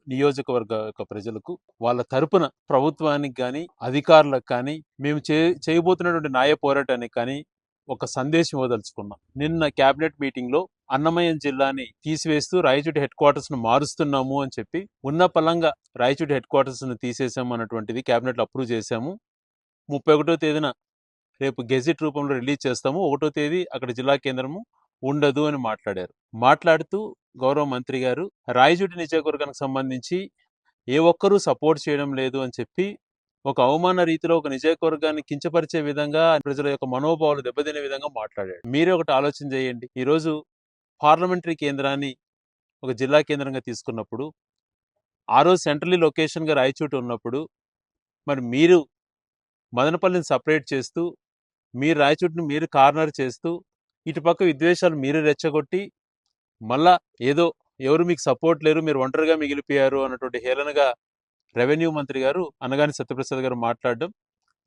నియోజకవర్గ యొక్క ప్రజలకు వాళ్ళ తరపున ప్రభుత్వానికి కానీ అధికారులకు కానీ మేము చేయబోతున్నటువంటి న్యాయ పోరాటానికి కానీ ఒక సందేశం ఇవ్వదలుచుకున్నాం. నిన్న కేబినెట్ మీటింగ్ లో అన్నమయ్య జిల్లాని తీసివేస్తూ రాయచోటి హెడ్ క్వార్టర్స్ ను మారుస్తున్నాము అని చెప్పి ఉన్న పలంగా రాయచోటి హెడ్ క్వార్టర్స్ ను తీసేసాము అన్నటువంటిది కేబినెట్ లో అప్రూవ్ చేశాము. 31వ తేదీన రేపు గెజిట్ రూపంలో రిలీజ్ చేస్తాము. 1వ తేదీ అక్కడ జిల్లా కేంద్రము ఉండదు అని మాట్లాడారు. మాట్లాడుతూ గౌరవ మంత్రి గారు రాయచోటి నియోజకవర్గానికి సంబంధించి ఏ ఒక్కరూ సపోర్ట్ చేయడం లేదు అని చెప్పి ఒక అవమాన రీతిలో ఒక నియోజకవర్గాన్ని కించపరిచే విధంగా ప్రజల యొక్క మనోభావాలు దెబ్బతినే విధంగా మాట్లాడాడు. మీరే ఒకటి ఆలోచన చేయండి. ఈరోజు పార్లమెంటరీ కేంద్రాన్ని ఒక జిల్లా కేంద్రంగా తీసుకున్నప్పుడు ఆ రోజు సెంట్రలీ లొకేషన్గా రాయచోటి ఉన్నప్పుడు మరి మీరు మదనపల్లిని సపరేట్ చేస్తూ మీరు రాయచోటిని మీరు కార్నర్ చేస్తూ ఇటుపక్క విద్వేషాలు మీరు రెచ్చగొట్టి మళ్ళా ఏదో ఎవరు మీకు సపోర్ట్ లేరు, మీరు ఒంటరిగా మిగిలిపోయారు అన్నటువంటి హేళనగా రెవెన్యూ మంత్రి గారు అనగాని సత్యప్రసాద్ గారు మాట్లాడడం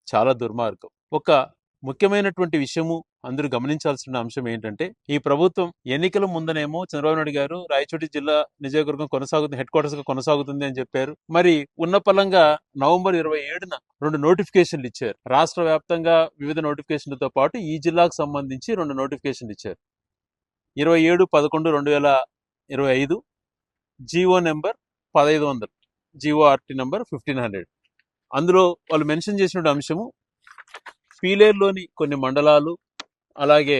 చాలా దుర్మార్గం. ఒక ముఖ్యమైనటువంటి విషయము అందరూ గమనించాల్సిన అంశం ఏంటంటే ఈ ప్రభుత్వం ఎన్నికల ముందనేమో చంద్రబాబు నాయుడు గారు రాయచోటి జిల్లా నియోజకవర్గం కొనసాగుతుంది, హెడ్ క్వార్టర్స్ గా కొనసాగుతుంది అని చెప్పారు. మరి ఉన్న పలంగా నవంబర్ 27న 2 నోటిఫికేషన్లు ఇచ్చారు. రాష్ట్ర వ్యాప్తంగా వివిధ నోటిఫికేషన్లతో పాటు ఈ జిల్లాకు సంబంధించి 2 నోటిఫికేషన్లు ఇచ్చారు. 27/11/2025 జీవో నెంబర్ 1500, జీఓఆర్టీ నెంబర్ 1500. అందులో వాళ్ళు మెన్షన్ చేసిన అంశము పీలేరులోని కొన్ని మండలాలు, అలాగే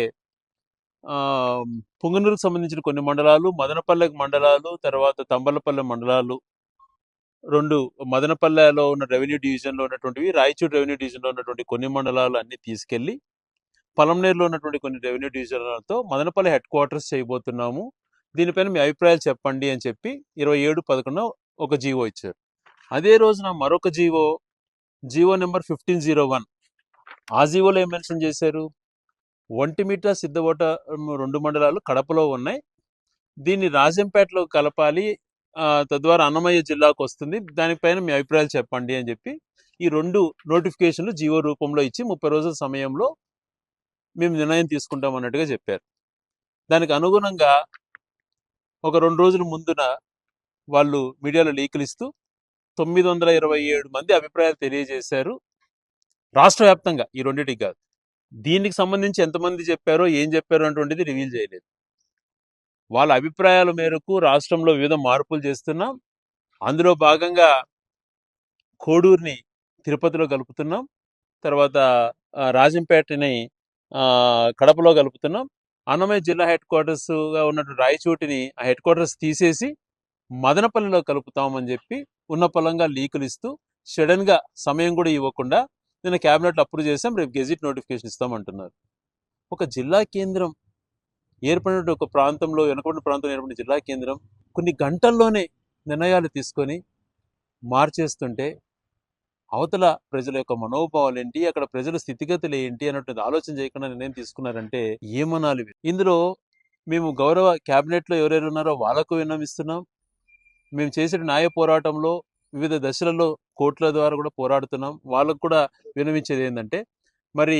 పుంగనూరుకు సంబంధించిన కొన్ని మండలాలు, మదనపల్లె మండలాలు, తర్వాత తంబలపల్లె మండలాలు, 2 మదనపల్లెలో ఉన్న రెవెన్యూ డివిజన్లో ఉన్నటువంటివి, రాయచూరు రెవెన్యూ డివిజన్లో ఉన్నటువంటి కొన్ని మండలాలు అన్ని తీసుకెళ్లి పలంనేరులో ఉన్నటువంటి కొన్ని రెవెన్యూ డివిజన్లతో మదనపల్లి హెడ్ క్వార్టర్స్ చేయబోతున్నాము, దీనిపైన మీ అభిప్రాయాలు చెప్పండి అని చెప్పి 27/11 ఒక జీవో ఇచ్చారు. అదే రోజున మరొక జీవో నెంబర్ 1501. ఆ జీవోలో ఏం మెన్షన్ చేశారు? ఒంటిమిట్ట, సిద్ధవోట 2 మండలాలు కడపలో ఉన్నాయి, దీన్ని రాజంపేటలో కలపాలి, తద్వారా అన్నమయ్య జిల్లాకు వస్తుంది, దానిపైన మీ అభిప్రాయాలు చెప్పండి అని చెప్పి ఈ 2 నోటిఫికేషన్లు జీవో రూపంలో ఇచ్చి 30 రోజుల సమయంలో మేము నిర్ణయం తీసుకుంటాం అన్నట్టుగా చెప్పారు. దానికి అనుగుణంగా ఒక 2 రోజుల ముందున వాళ్ళు మీడియాలో లీకులు ఇస్తూ 927 మంది అభిప్రాయాలు తెలియజేశారు రాష్ట్ర వ్యాప్తంగా, ఈ రెండింటికి కాదు. దీనికి సంబంధించి ఎంతమంది చెప్పారో ఏం చెప్పారో అటువంటిది రివీల్ చేయలేదు. వాళ్ళ అభిప్రాయాల మేరకు రాష్ట్రంలో వివిధ మార్పులు చేస్తున్నాం, అందులో భాగంగా కోడూరుని తిరుపతిలో కలుపుతున్నాం, తర్వాత రాజంపేటని కడపలో కలుపుతున్నాం, అన్నమయ్య జిల్లా హెడ్ క్వార్టర్స్గా ఉన్నటువంటి రాయచోటిని ఆ హెడ్ క్వార్టర్స్ తీసేసి మదనపల్లిలో కలుపుతామని చెప్పి ఉన్న పలంగా లీకులు ఇస్తూ సడన్గా సమయం కూడా ఇవ్వకుండా నిన్న క్యాబినెట్లో అప్రూవ్ చేసాం, రేపు గెజిట్ నోటిఫికేషన్ ఇస్తామంటున్నారు. ఒక జిల్లా కేంద్రం ఏర్పడిన ఒక ప్రాంతంలో, వెనుకబడిన ప్రాంతంలో ఏర్పడిన జిల్లా కేంద్రం కొన్ని గంటల్లోనే నిర్ణయాలు తీసుకొని మార్చేస్తుంటే అవతల ప్రజల యొక్క మనోభావాలు ఏంటి, అక్కడ ప్రజల స్థితిగతులు ఏంటి అన్నట్టు ఆలోచన చేయకుండా నిర్ణయం తీసుకున్నారంటే ఏమనాలి? ఇందులో మేము గౌరవ క్యాబినెట్లో ఎవరెవరు ఉన్నారో వాళ్ళకు విన్నవిస్తున్నాం. మేము చేసే న్యాయ పోరాటంలో వివిధ దశలలో కోర్టుల ద్వారా కూడా పోరాడుతున్నాం. వాళ్ళకు కూడా విన్నవించేది ఏంటంటే మరి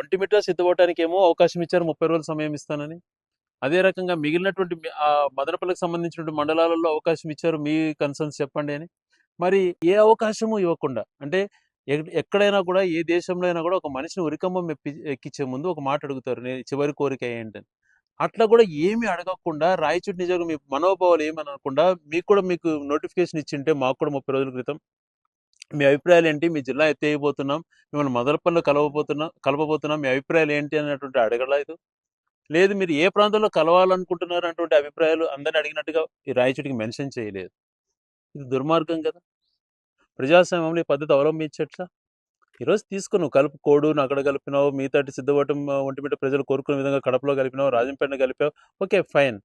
ఒంటిమిట్ట సిద్ధపోవటానికి ఏమో అవకాశం ఇచ్చారు, 30 రోజుల సమయం ఇస్తానని. అదే రకంగా మిగిలినటువంటి మదనపల్లికి సంబంధించినటువంటి మండలాలలో అవకాశం ఇచ్చారు, మీ కన్సర్న్స్ చెప్పండి అని. మరి ఏ అవకాశము ఇవ్వకుండా, అంటే ఎక్కడైనా కూడా ఏ దేశంలో అయినా కూడా ఒక మనిషిని ఉరికంబం ఎక్కించే ముందు ఒక మాట అడుగుతారు, నేను చివరి కోరిక ఏంటని. అట్లా కూడా ఏమి అడగకుండా రాయచోటి నిజంగా మీ మనోభావాలు ఏమని అనకుండా మీకు నోటిఫికేషన్ ఇచ్చింటే మాకు కూడా 30 రోజుల క్రితం మీ అభిప్రాయాలు ఏంటి, మీ జిల్లా ఎత్తేయబోతున్నాం, మిమ్మల్ని మదనపల్లిలో కలపబోతున్నాం, మీ అభిప్రాయాలు ఏంటి అన్నటువంటి అడగలేదు. లేదు మీరు ఏ ప్రాంతంలో కలవాలనుకుంటున్నారు అన్నటువంటి అభిప్రాయాలు అందరిని అడిగినట్టుగా ఈ రాయచోటికి మెన్షన్ చేయలేదు. ఇది దుర్మార్గం కదా. ప్రజాస్వామ్యంలో ఈ పద్ధతి అవలంబించట్లా. ఈరోజు తీసుకున్నావు కలుపు, కోడూరును అక్కడ కలిపినావు, మిగతాటి సిద్ధవటం ఒంటిమిట్ట ప్రజలు కోరుకునే విధంగా కడపలో కలిపినావు, రాజంపేటను కలిపావు, ఓకే ఫైన్.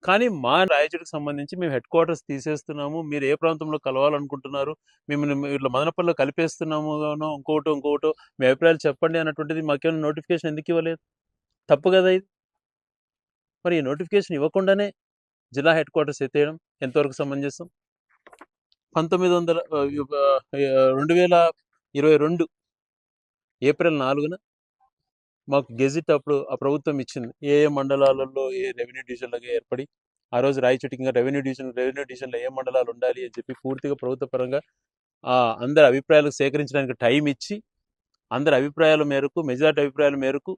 కానీ మా రాయచోటికి సంబంధించి మేము హెడ్ క్వార్టర్స్ తీసేస్తున్నాము, మీరు ఏ ప్రాంతంలో కలవాలనుకుంటున్నారు, మేము ఇట్లా మదనపల్లిలో కలిపేస్తున్నాము, ఇంకోటో మీ అభిప్రాయాలు చెప్పండి అన్నటువంటిది మాకేమైనా నోటిఫికేషన్ ఎందుకు ఇవ్వలేదు? తప్పు కదా ఇది. మరి ఈ నోటిఫికేషన్ ఇవ్వకుండానే జిల్లా హెడ్ క్వార్టర్స్ ఎత్తేయడం ఎంతవరకు సమంజసం? 2022 ఏప్రిల్ 4న మాకు గెజిట్ అప్పుడు ఆ ప్రభుత్వం ఇచ్చింది, ఏ మండలాలలో ఏ రెవెన్యూ డివిజన్లుగా ఏర్పడి ఆ రోజు రాయచోటికి ఇంకా రెవెన్యూ డివిజన్లో ఏ మండలాలు ఉండాలి అని చెప్పి పూర్తిగా ప్రభుత్వ పరంగా అందరి అభిప్రాయాలు సేకరించడానికి టైం ఇచ్చి అందరి అభిప్రాయాల మేరకు మెజారిటీ అభిప్రాయాల మేరకు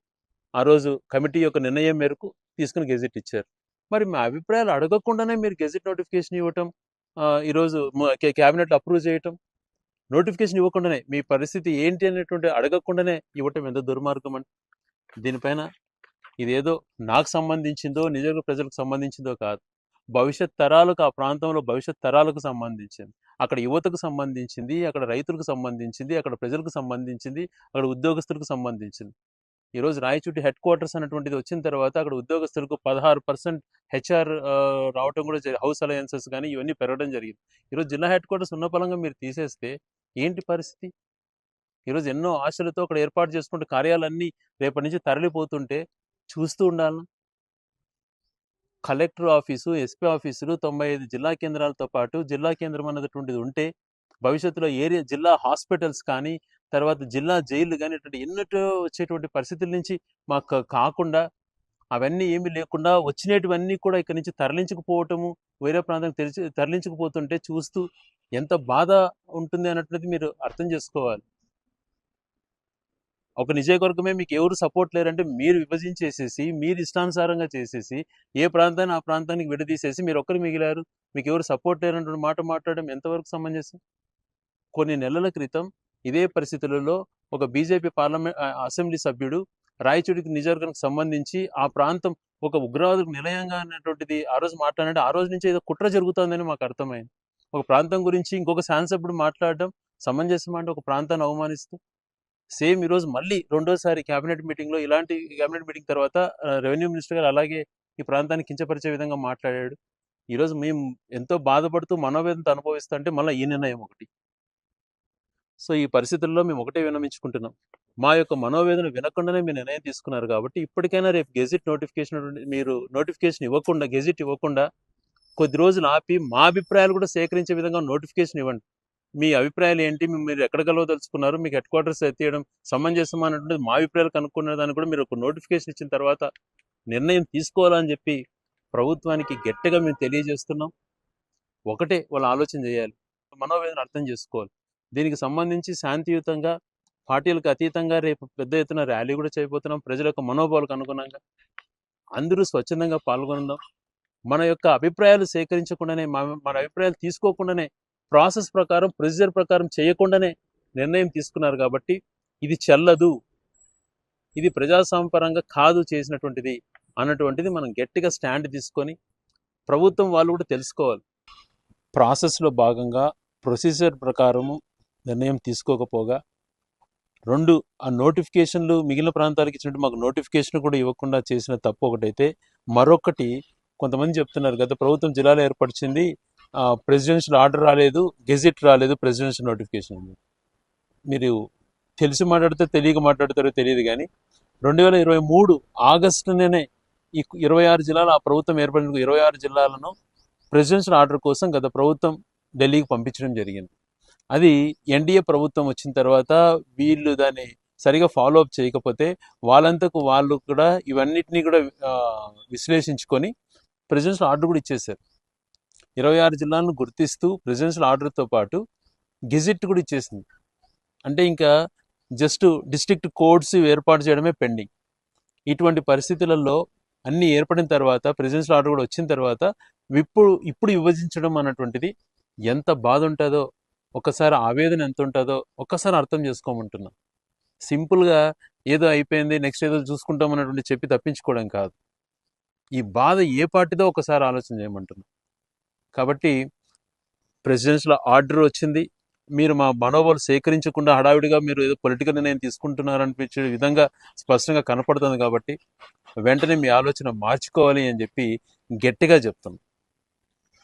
ఆ రోజు కమిటీ యొక్క నిర్ణయం మేరకు తీసుకుని గెజిట్ ఇచ్చారు. మరి మా అభిప్రాయాలు అడగకుండానే మీరు గెజిట్ నోటిఫికేషన్ ఇవ్వటం, ఈరోజు క్యాబినెట్ అప్రూవ్ చేయటం, నోటిఫికేషన్ ఇవ్వకుండానే మీ పరిస్థితి ఏంటి అనేటువంటి అడగకుండానే ఇవ్వటం ఎంత దుర్మార్గం అండి. దీనిపైన ఇదేదో నాకు సంబంధించిందో నిజంగా ప్రజలకు సంబంధించిందో కాదు, భవిష్యత్ తరాలకు, ఆ ప్రాంతంలో భవిష్యత్ తరాలకు సంబంధించింది, అక్కడ యువతకు సంబంధించింది, అక్కడ రైతులకు సంబంధించింది, అక్కడ ప్రజలకు సంబంధించింది, అక్కడ ఉద్యోగస్తులకు సంబంధించింది. ఈరోజు రాయచోటి హెడ్ క్వార్టర్స్ అనేటువంటిది వచ్చిన తర్వాత అక్కడ ఉద్యోగస్తులకు 16% హెచ్ఆర్ రావటం కూడా హౌస్ అలయన్సెస్ కానీ ఇవన్నీ పెరగడం జరిగింది. ఈరోజు జిల్లా హెడ్ క్వార్టర్స్ ఉన్న పలంగా మీరు తీసేస్తే ఏంటి పరిస్థితి? ఈరోజు ఎన్నో ఆశలతో అక్కడ ఏర్పాటు చేసుకుంటే కార్యాలన్నీ రేపటి నుంచి తరలిపోతుంటే చూస్తూ ఉండాలి. కలెక్టర్ ఆఫీసు, ఎస్పీ ఆఫీసులు 95 జిల్లా కేంద్రాలతో పాటు జిల్లా కేంద్రం అన్నటువంటిది ఉంటే భవిష్యత్తులో జిల్లా హాస్పిటల్స్ కానీ, తర్వాత జిల్లా జైళ్ళు కానీ ఇటువంటి ఎన్నటో వచ్చేటువంటి పరిస్థితుల నుంచి మాకు కాకుండా, అవన్నీ ఏమీ లేకుండా వచ్చినటువన్నీ కూడా ఇక్కడి నుంచి తరలించకపోవటము, వేరే ప్రాంతానికి తరలించకపోతుంటే చూస్తూ ఎంత బాధ ఉంటుంది అన్నటువంటిది మీరు అర్థం చేసుకోవాలి. ఒక నియోజకవర్గమే మీకు ఎవరు సపోర్ట్ లేరంటే మీరు విభజించేసేసి, మీరు ఇష్టానుసారంగా చేసేసి, ఏ ప్రాంతాన్ని ఆ ప్రాంతానికి విడదీసేసి మీరు ఒక్కరు మిగిలారు, మీకు ఎవరు సపోర్ట్ లేరంటే మాట మాట్లాడడం ఎంతవరకు సమంజసం? కొన్ని నెలల క్రితం ఇదే పరిస్థితులలో ఒక బీజేపీ అసెంబ్లీ సభ్యుడు రాయచోటికి నియోజకవర్గానికి సంబంధించి ఆ ప్రాంతం ఒక ఉగ్రవాదులకు నిలయంగా అనేటువంటిది ఆ రోజు మాట్లాడంటే ఆ రోజు నుంచి ఏదో కుట్ర జరుగుతుందని మాకు అర్థమైంది. ఒక ప్రాంతం గురించి ఇంకొక శాసనసభ్యుడు మాట్లాడడం సమంజసం అంటే ఒక ప్రాంతాన్ని అవమానిస్తూ? సేమ్ ఈరోజు మళ్ళీ రెండోసారి క్యాబినెట్ మీటింగ్లో, ఇలాంటి క్యాబినెట్ మీటింగ్ తర్వాత రెవెన్యూ మినిస్టర్ గారు అలాగే ఈ ప్రాంతాన్ని కించపరిచే విధంగా మాట్లాడాడు. ఈరోజు మేము ఎంతో బాధపడుతూ మనోవేదనతో అనుభవిస్తుంటే మళ్ళీ ఈ నిర్ణయం ఒకటి. సో ఈ పరిస్థితుల్లో మేము ఒకటే విన్నవించుకుంటున్నాం, మా యొక్క మనోవేదన వినకుండానే మీరు నిర్ణయం తీసుకున్నారు కాబట్టి ఇప్పటికైనా రేపు మీరు నోటిఫికేషన్ ఇవ్వకుండా, గెజిట్ ఇవ్వకుండా కొద్ది రోజులు ఆపి మా అభిప్రాయాలు కూడా సేకరించే విధంగా నోటిఫికేషన్ ఇవ్వండి. మీ అభిప్రాయాలు ఏంటి, మీరు ఎక్కడ కలవదలుచుకున్నారు, మీకు హెడ్ క్వార్టర్స్ ఎత్తేయడం సమంజసం అన్నటువంటిది మా అభిప్రాయాలు కనుక్కునే దాన్ని కూడా మీరు ఒక నోటిఫికేషన్ ఇచ్చిన తర్వాత నిర్ణయం తీసుకోవాలని చెప్పి ప్రభుత్వానికి గట్టిగా మేము తెలియజేస్తున్నాం. ఒకటే వాళ్ళు ఆలోచన చేయాలి, మనోవేదన అర్థం చేసుకోవాలి. దీనికి సంబంధించి శాంతియుతంగా, పార్టీలకు అతీతంగా రేపు పెద్ద ఎత్తున ర్యాలీ కూడా చేయబోతున్నాం. ప్రజల యొక్క మనోభావాలకు అనుగుణంగా అందరూ స్వచ్ఛందంగా పాల్గొందాం. మన యొక్క అభిప్రాయాలు సేకరించకుండానే, మన అభిప్రాయాలు తీసుకోకుండానే, ప్రాసెస్ ప్రకారం, ప్రొసీజర్ ప్రకారం చేయకుండానే నిర్ణయం తీసుకున్నారు కాబట్టి ఇది చెల్లదు, ఇది ప్రజాస్వామ్యపరంగా కాదు చేసినటువంటిది అన్నటువంటిది మనం గట్టిగా స్టాండ్ తీసుకొని ప్రభుత్వం వాళ్ళు కూడా తెలుసుకోవాలి. ప్రాసెస్లో భాగంగా ప్రొసీజర్ ప్రకారము నిర్ణయం తీసుకోకపోగా, రెండు ఆ నోటిఫికేషన్లు మిగిలిన ప్రాంతాలకు ఇచ్చినట్టు మాకు నోటిఫికేషన్ కూడా ఇవ్వకుండా చేసిన తప్పు ఒకటైతే, మరొకటి కొంతమంది చెప్తున్నారు గత ప్రభుత్వం జిల్లాలో ఏర్పరిచింది, ప్రెసిడెన్షియల్ ఆర్డర్ రాలేదు, గెజిట్ రాలేదు, ప్రెసిడెన్షియల్ నోటిఫికేషన్. మీరు తెలిసి మాట్లాడితే తెలియక మాట్లాడతారో తెలియదు కానీ 2023 ఆగస్టులోనే ఈ 26 జిల్లాలు, ఆ ప్రభుత్వం ఏర్పడిన 26 జిల్లాలను ప్రెసిడెన్షియల్ ఆర్డర్ కోసం గత ప్రభుత్వం ఢిల్లీకి పంపించడం జరిగింది. అది ఎన్డీఏ ప్రభుత్వం వచ్చిన తర్వాత వీళ్ళు దాన్ని సరిగా ఫాలో అప్ చేయకపోతే వాళ్ళంతకు వాళ్ళు కూడా ఇవన్నిటినీ కూడా విశ్లేషించుకొని ప్రెసిడెన్షియల్ ఆర్డర్ కూడా ఇచ్చేశారు. 26 జిల్లాలను గుర్తిస్తూ ప్రెసిడెన్షియల్ ఆర్డర్తో పాటు గెజిట్ కూడా ఇచ్చేసింది. అంటే ఇంకా జస్ట్ డిస్ట్రిక్ట్ కోర్ట్స్ ఏర్పాటు చేయడమే పెండింగ్. ఇటువంటి పరిస్థితులలో అన్నీ ఏర్పడిన తర్వాత, ప్రెసిడెన్షియల్ ఆర్డర్ కూడా వచ్చిన తర్వాత ఇప్పుడు విభజించడం అన్నటువంటిది ఎంత బాధ ఉంటుందో, ఒక్కసారి ఆవేదన ఎంత ఉంటుందో ఒక్కసారి అర్థం చేసుకోమంటున్నాం. సింపుల్గా ఏదో అయిపోయింది నెక్స్ట్ ఏదో చూసుకుంటాం అన్నటువంటి చెప్పి తప్పించుకోవడం కాదు. ఈ బాధ ఏ పార్టీదో ఒకసారి ఆలోచన చేయమంటున్నాం. కాబట్టి ప్రెసిడెన్షియల్ ఆర్డర్ వచ్చింది, మీరు మా మనోబలం సేకరించకుండా హడావిడిగా మీరు ఏదో పొలిటికల్ నిర్ణయం తీసుకుంటున్నారనిపించే విధంగా స్పష్టంగా కనపడుతుంది. కాబట్టి వెంటనే మీ ఆలోచన మార్చుకోవాలి అని చెప్పి గట్టిగా చెప్తాం.